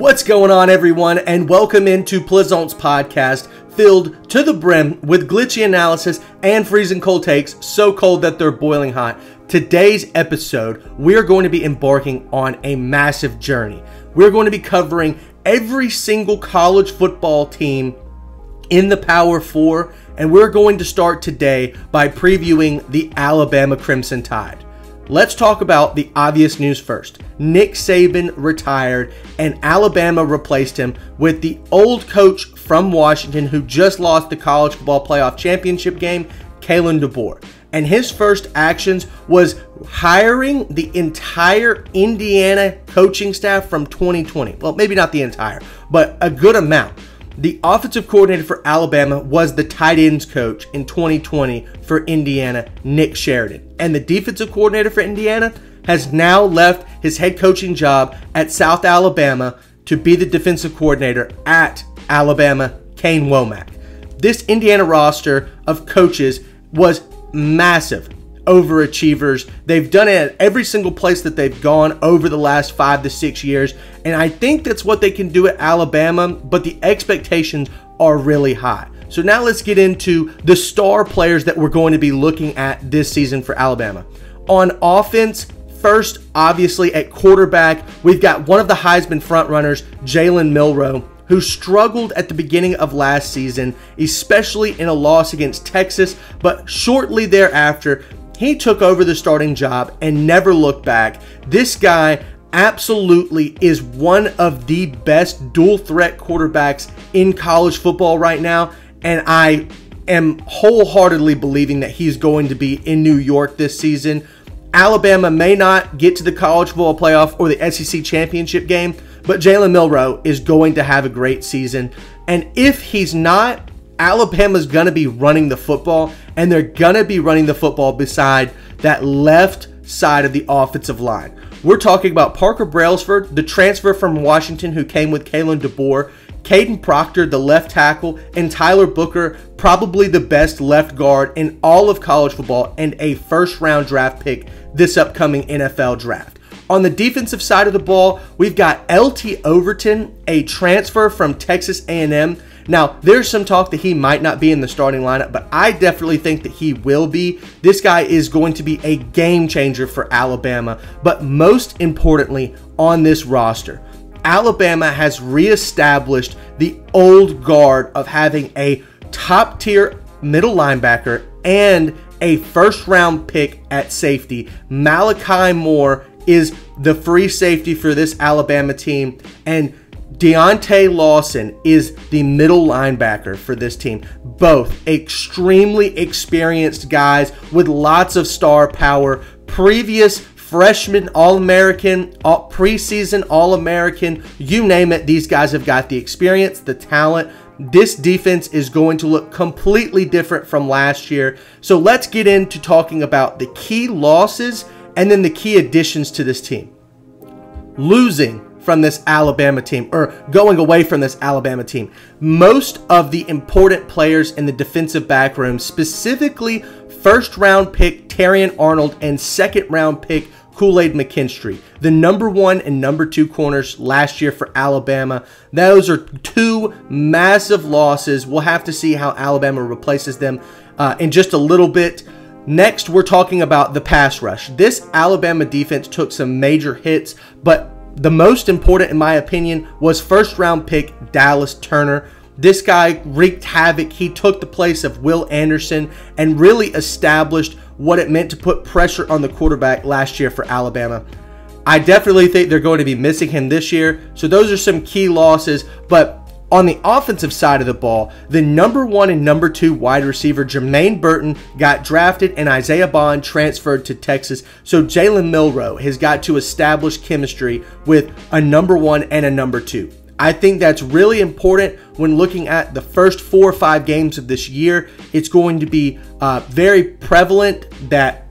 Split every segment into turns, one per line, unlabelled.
What's going on, everyone, and welcome into Plaisant's podcast, filled to the brim with glitchy analysis and freezing cold takes, so cold that they're boiling hot. Today's episode, we're going to be embarking on a massive journey. We're going to be covering every single college football team in the Power Four, and we're going to start today by previewing the Alabama Crimson Tide. Let's talk about the obvious news first. Nick Saban retired, and Alabama replaced him with the old coach from Washington who just lost the college football playoff championship game, Kalen DeBoer. And his first actions was hiring the entire Indiana coaching staff from 2020. Well, maybe not the entire, but a good amount. The offensive coordinator for Alabama was the tight ends coach in 2020 for Indiana, Nick Sheridan. And the defensive coordinator for Indiana has now left his head coaching job at South Alabama to be the defensive coordinator at Alabama, Kane Womack. This Indiana roster of coaches was massive overachievers. They've done it at every single place that they've gone over the last 5 to 6 years. And I think that's what they can do at Alabama, but the expectations are really high. So now let's get into the star players that we're going to be looking at this season for Alabama. On offense, first, obviously at quarterback, we've got one of the Heisman frontrunners, Jalen Milroe, who struggled at the beginning of last season, especially in a loss against Texas, but shortly thereafter, he took over the starting job and never looked back. This guy absolutely is one of the best dual threat quarterbacks in college football right now, and I am wholeheartedly believing that he's going to be in New York this season. Alabama may not get to the college football playoff or the SEC championship game, but Jalen Milroe is going to have a great season. And if he's not, Alabama's going to be running the football, and they're going to be running the football beside that left side of the offensive line. We're talking about Parker Brailsford, the transfer from Washington who came with Kalen DeBoer, Caden Proctor, the left tackle, and Tyler Booker, probably the best left guard in all of college football and a first-round draft pick this upcoming NFL draft. On the defensive side of the ball, we've got LT Overton, a transfer from Texas A&M. Now, there's some talk that he might not be in the starting lineup, but I definitely think that he will be. This guy is going to be a game changer for Alabama, but most importantly, on this roster, Alabama has reestablished the old guard of having a top-tier middle linebacker and a first-round pick at safety. Malachi Moore is the free safety for this Alabama team, and Deontay Lawson is the middle linebacker for this team. Both extremely experienced guys with lots of star power, previous freshman All-American, preseason All-American, you name it, these guys have got the experience, the talent. This defense is going to look completely different from last year. So let's get into talking about the key losses and then the key additions to this team. Losing from this Alabama team, or going away from this Alabama team, most of the important players in the defensive back room, specifically first-round pick Terrion Arnold and second-round pick Kool-Aid McKinstry, the number 1 and number 2 corners last year for Alabama. Those are two massive losses. We'll have to see how Alabama replaces them in just a little bit. Next, we're talking about the pass rush. This Alabama defense took some major hits, but the most important, in my opinion, was first-round pick Dallas Turner. This guy wreaked havoc. He took the place of Will Anderson and really established what it meant to put pressure on the quarterback last year for Alabama. I definitely think they're going to be missing him this year, so those are some key losses, but on the offensive side of the ball, the number 1 and number 2 wide receiver, Jermaine Burton, got drafted and Isaiah Bond transferred to Texas. So Jalen Milroe has got to establish chemistry with a number 1 and a number 2. I think that's really important when looking at the first 4 or 5 games of this year. It's going to be very prevalent that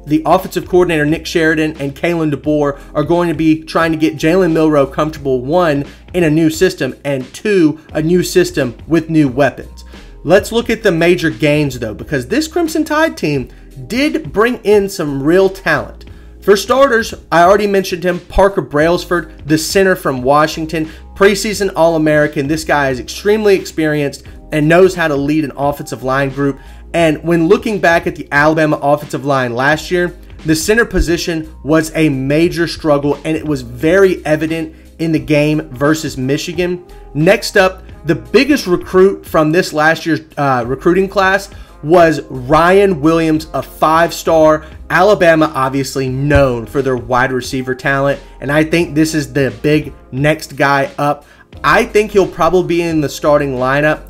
the offensive coordinator, Nick Sheridan, and Kalen DeBoer are going to be trying to get Jalen Milroe comfortable, 1, in a new system, and 2, a new system with new weapons. Let's look at the major gains, though, because this Crimson Tide team did bring in some real talent. For starters, I already mentioned him, Parker Brailsford, the center from Washington, preseason All-American. This guy is extremely experienced and knows how to lead an offensive line group. And when looking back at the Alabama offensive line last year, the center position was a major struggle, and it was very evident in the game versus Michigan. Next up, the biggest recruit from this last year's recruiting class was Ryan Williams, a 5-star. Alabama obviously known for their wide receiver talent, and I think this is the big next guy up. I think he'll probably be in the starting lineup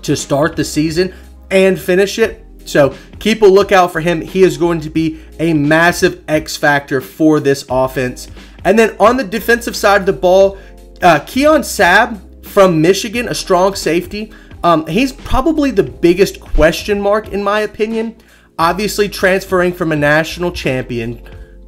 to start the season and finish it. So keep a lookout for him. He is going to be a massive X factor for this offense. And then on the defensive side of the ball, Keon Sabb from Michigan, a strong safety. He's probably the biggest question mark in my opinion. Obviously, transferring from a national champion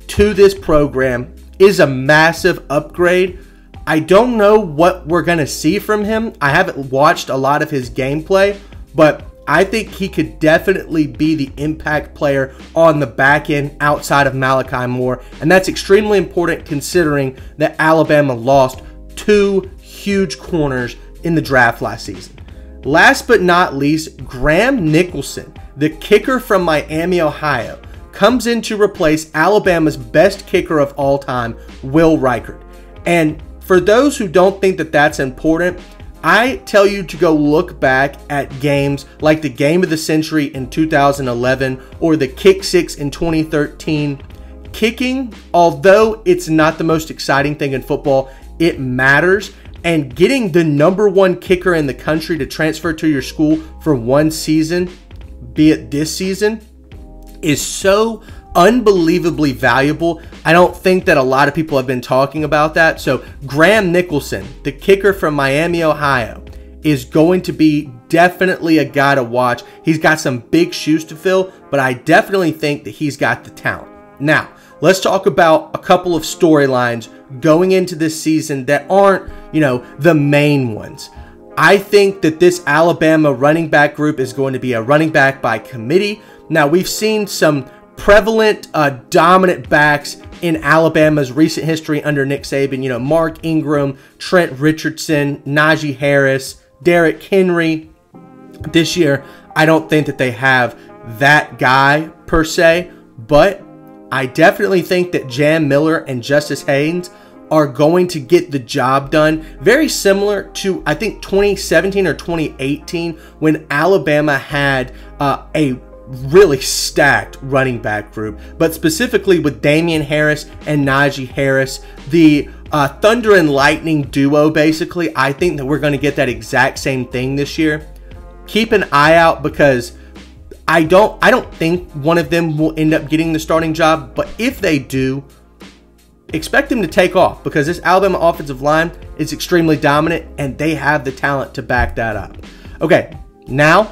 to this program is a massive upgrade. I don't know what we're going to see from him. I haven't watched a lot of his gameplay, but I think he could definitely be the impact player on the back end outside of Malachi Moore, and that's extremely important considering that Alabama lost 2 huge corners in the draft last season. Last but not least, Graham Nicholson, the kicker from Miami, Ohio, comes in to replace Alabama's best kicker of all time, Will Reichard. And for those who don't think that that's important, I tell you to go look back at games like the Game of the Century in 2011 or the Kick Six in 2013. Kicking, although it's not the most exciting thing in football, it matters. And getting the #1 kicker in the country to transfer to your school for one season, be it this season, is so unbelievably valuable. I don't think that a lot of people have been talking about that. So Graham Nicholson, the kicker from Miami, Ohio, is going to be definitely a guy to watch. He's got some big shoes to fill, but I definitely think that he's got the talent. Now, let's talk about a couple of storylines going into this season that aren't, the main ones. I think that this Alabama running back group is going to be a running back by committee. Now, we've seen some prevalent, dominant backs in Alabama's recent history under Nick Saban. Mark Ingram, Trent Richardson, Najee Harris, Derrick Henry. This year, I don't think that they have that guy per se, but I definitely think that Jam Miller and Justice Haynes are going to get the job done. Very similar to, I think, 2017 or 2018 when Alabama had a really stacked running back group, but specifically with Damian Harris and Najee Harris, the Thunder and Lightning duo, basically. I think that we're going to get that exact same thing this year. Keep an eye out because I don't think one of them will end up getting the starting job, but if they do, expect them to take off because this Alabama offensive line is extremely dominant and they have the talent to back that up. Okay, now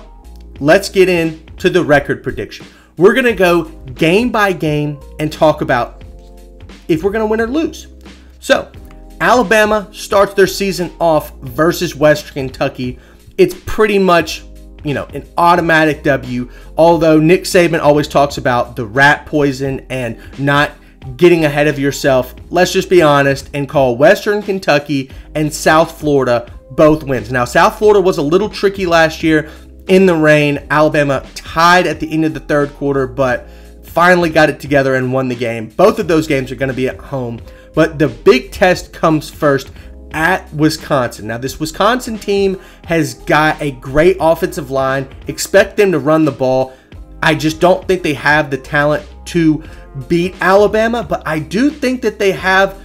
let's get into the record prediction. We're going to go game by game and talk about if we're going to win or lose. So, Alabama starts their season off versus Western Kentucky. It's pretty much, an automatic W, although Nick Saban always talks about the rat poison and not getting ahead of yourself. Let's just be honest and call Western Kentucky and South Florida both wins. Now, South Florida was a little tricky last year in the rain. Alabama tied at the end of the third quarter, but finally got it together and won the game. Both of those games are going to be at home, but the big test comes first at Wisconsin. Now, this Wisconsin team has got a great offensive line. Expect them to run the ball. I just don't think they have the talent to beat Alabama, but I do think that they have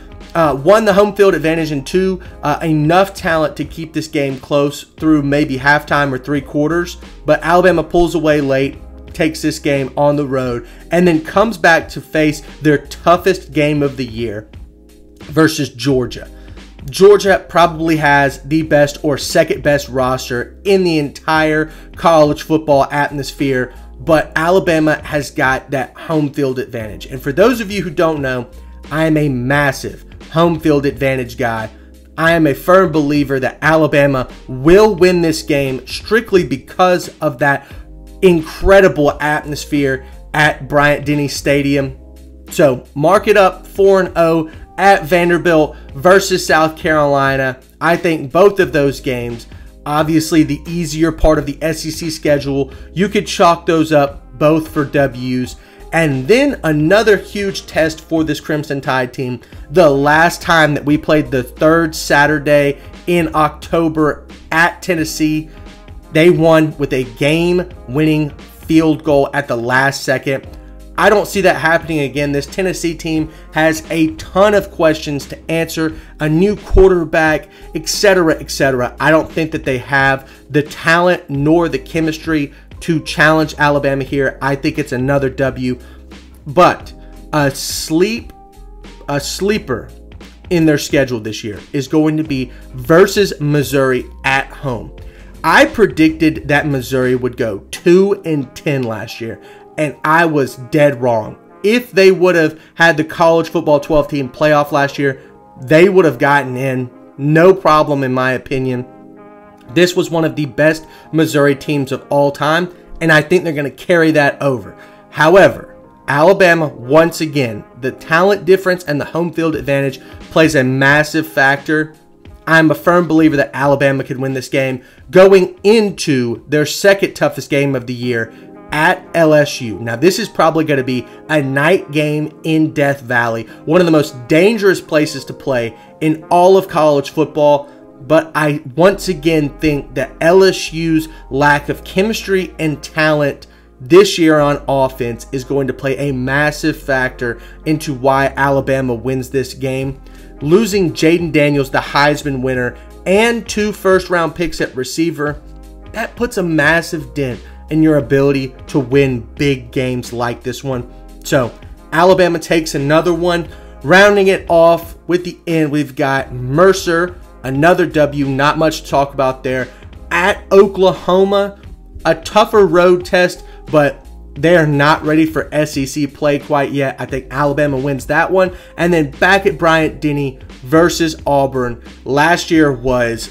one, the home field advantage, and two, enough talent to keep this game close through maybe halftime or 3 quarters. But Alabama pulls away late, takes this game on the road, and then comes back to face their toughest game of the year versus Georgia. Georgia probably has the best or second best roster in the entire college football atmosphere, but Alabama has got that home field advantage. And for those of you who don't know, I am a massive home field advantage guy. I am a firm believer that Alabama will win this game strictly because of that incredible atmosphere at Bryant-Denny Stadium. So mark it up, 4-0 at Vanderbilt versus South Carolina. I think both of those games, obviously the easier part of the SEC schedule, you could chalk those up both for W's. And then another huge test for this Crimson Tide team, the last time that we played the third Saturday in October at Tennessee, they won with a game-winning field goal at the last second. I don't see that happening again. This Tennessee team has a ton of questions to answer, a new quarterback, etc., etc. I don't think that they have the talent nor the chemistry to challenge Alabama here. I think it's another W. But a sleeper in their schedule this year is going to be versus Missouri at home. I predicted that Missouri would go 2-10 last year, and I was dead wrong. If they would have had the college football 12-team playoff last year, they would have gotten in. No problem, in my opinion. This was one of the best Missouri teams of all time, and I think they're going to carry that over. However, Alabama, once again, the talent difference and the home field advantage plays a massive factor. I'm a firm believer that Alabama could win this game going into their second toughest game of the year at LSU. Now, this is probably going to be a night game in Death Valley, one of the most dangerous places to play in all of college football. But I once again think that LSU's lack of chemistry and talent this year on offense is going to play a massive factor into why Alabama wins this game. Losing Jaden Daniels, the Heisman winner, and 2 first-round picks at receiver, that puts a massive dent in your ability to win big games like this one. So Alabama takes another one. Rounding it off with the end, we've got Mercer, another W, not much to talk about there. At Oklahoma, a tougher road test, but they are not ready for SEC play quite yet. I think Alabama wins that one. And then back at Bryant-Denny versus Auburn. Last year was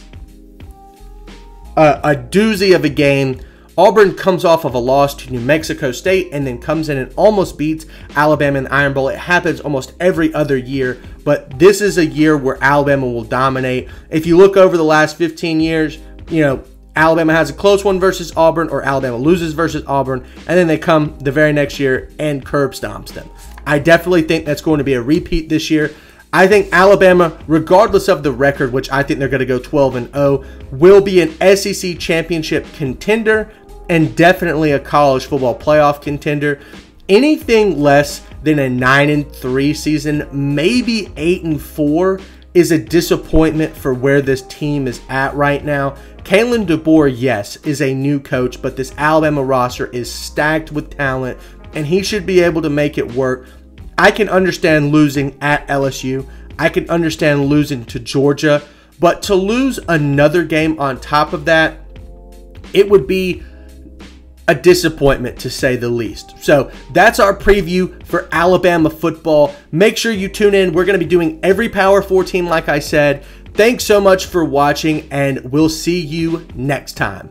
a doozy of a game. Auburn comes off of a loss to New Mexico State and then comes in and almost beats Alabama in the Iron Bowl. It happens almost every other year, but this is a year where Alabama will dominate. If you look over the last 15 years, you know, Alabama has a close one versus Auburn, or Alabama loses versus Auburn, and then they come the very next year and curb stomps them. I definitely think that's going to be a repeat this year. I think Alabama, regardless of the record, which I think they're going to go 12-0, will be an SEC championship contender and definitely a college football playoff contender. Anything less than a 9-3 season, maybe 8-4, is a disappointment for where this team is at right now. Kalen DeBoer, yes, is a new coach, but this Alabama roster is stacked with talent, and he should be able to make it work. I can understand losing at LSU. I can understand losing to Georgia, but to lose another game on top of that, it would be a disappointment, to say the least. So that's our preview for Alabama football. Make sure you tune in. We're going to be doing every Power 4 team, like I said. Thanks so much for watching, and we'll see you next time.